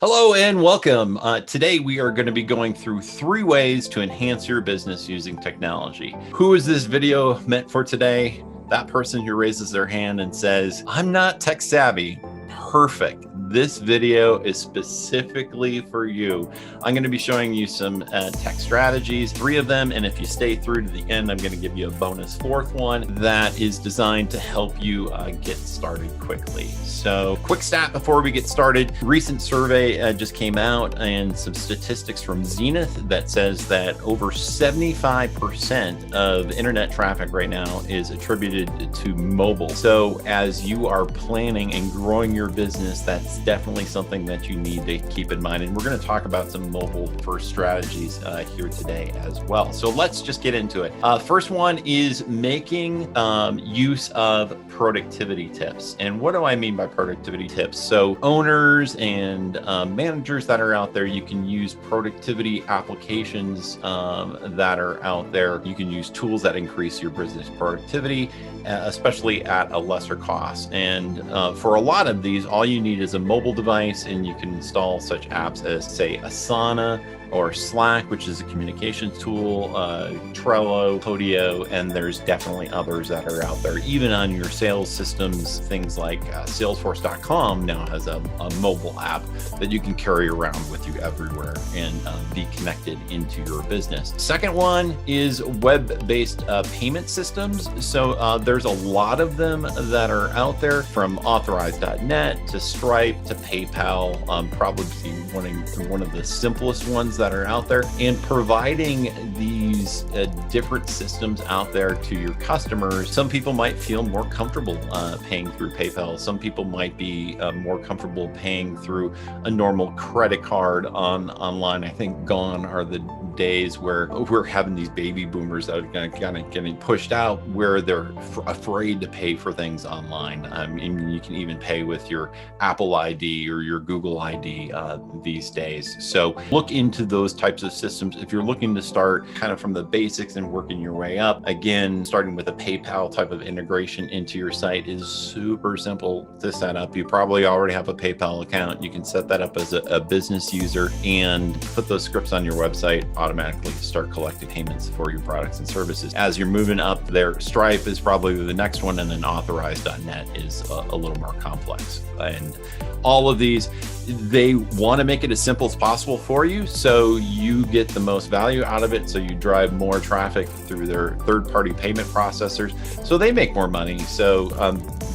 Hello and welcome. Today we are going to be going through 3 ways to enhance your business using technology. Who is this video meant for today? That person who raises their hand and says, I'm not tech savvy. Perfect. This video is specifically for you. I'm going to be showing you some tech strategies, 3 of them. And if you stay through to the end, I'm going to give you a bonus 4th one that is designed to help you get started quickly. So quick stat before we get started. Recent survey just came out and some statistics from Zenith that says that over 75% of internet traffic right now is attributed to mobile. So as you are planning and growing your business, that's definitely something that you need to keep in mind. And we're going to talk about some mobile first strategies here today as well. So let's just get into it. First one is making use of productivity tips. And what do I mean by productivity tips? So owners and managers that are out there, you can use productivity applications that are out there. You can use tools that increase your business productivity, especially at a lesser cost. And for a lot of these, all you need is a mobile device, and you can install such apps as, say, Asana or Slack, which is a communications tool, Trello, Podio, and there's definitely others that are out there. Even on your sales systems, things like Salesforce.com now has a mobile app that you can carry around with you everywhere and be connected into your business. Second one is web-based payment systems. So there's a lot of them that are out there, from Authorize.net to Stripe to PayPal, probably one of the simplest ones that are out there, and providing these different systems out there to your customers. Some people might feel more comfortable paying through PayPal. Some people might be more comfortable paying through a normal credit card online. I think gone are the days where we're having these baby boomers that are kind of getting pushed out, where they're afraid to pay for things online. I mean, you can even pay with your Apple ID or your Google ID these days. So look into those types of systems. If you're looking to start kind of from the basics and working your way up, again, starting with a PayPal type of integration into your site is super simple to set up. You probably already have a PayPal account. You can set that up as a business user and put those scripts on your website, automatically start collecting payments for your products and services. As you're moving up there, Stripe is probably the next one, and then Authorize.net is a little more complex. And all of these, they want to make it as simple as possible for you so you get the most value out of it, so you drive more traffic through their third-party payment processors, so they make more money. So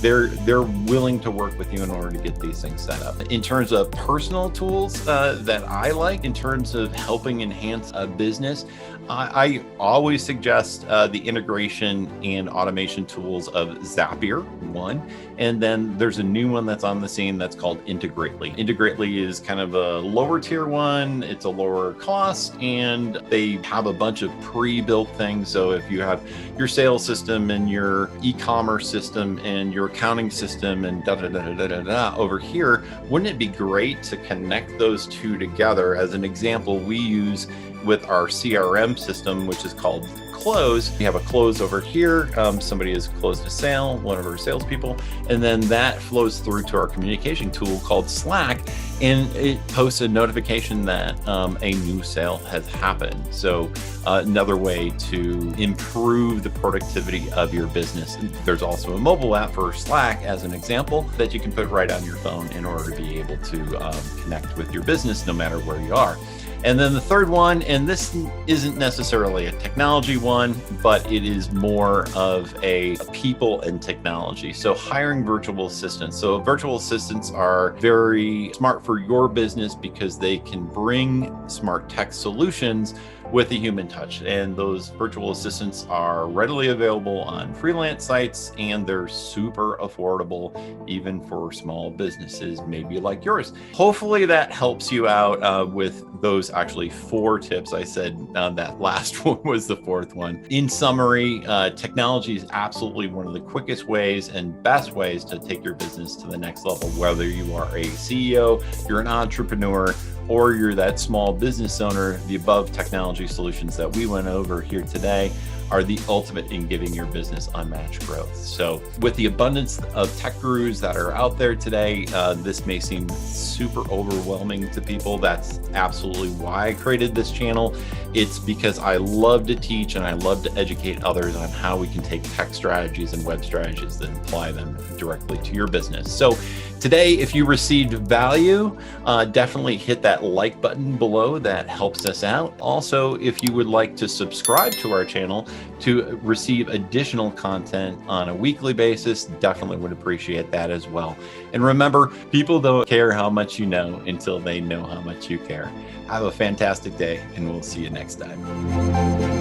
they're willing to work with you in order to get these things set up. In terms of personal tools that I like in terms of helping enhance a business, I always suggest the integration and automation tools of Zapier, one, and then there's a new one that's on the scene that's called Integrately. Integrately is kind of a lower tier one. It's a lower cost, and they have a bunch of pre-built things. So if you have your sales system and your e-commerce system and your accounting system and over here, wouldn't it be great to connect those two together? As an example, we use with our CRM system, which is called Close. We have a close over here. Somebody has closed a sale, one of our salespeople, and then that flows through to our communication tool called Slack, and it posts a notification that a new sale has happened. So another way to improve the productivity of your business. There's also a mobile app for Slack, as an example, that you can put right on your phone in order to be able to connect with your business no matter where you are. And then the third one, and this isn't necessarily a technology one, but it is more of a people and technology. So hiring virtual assistants. So virtual assistants are very smart for your business because they can bring smart tech solutions with a human touch. And those virtual assistants are readily available on freelance sites, and they're super affordable, even for small businesses, maybe like yours. Hopefully that helps you out with those actually 4 tips. I said that last one was the 4th one. In summary, technology is absolutely one of the quickest ways and best ways to take your business to the next level, whether you are a CEO, you're an entrepreneur, or you're that small business owner. The above technology solutions that we went over here today are the ultimate in giving your business unmatched growth. So with the abundance of tech gurus that are out there today, this may seem super overwhelming to people. That's absolutely why I created this channel. It's because I love to teach and I love to educate others on how we can take tech strategies and web strategies and apply them directly to your business. So today, if you received value, definitely hit that like button below. That helps us out. Also, if you would like to subscribe to our channel to receive additional content on a weekly basis, definitely would appreciate that as well. And remember, people don't care how much you know until they know how much you care. Have a fantastic day, and we'll see you next time.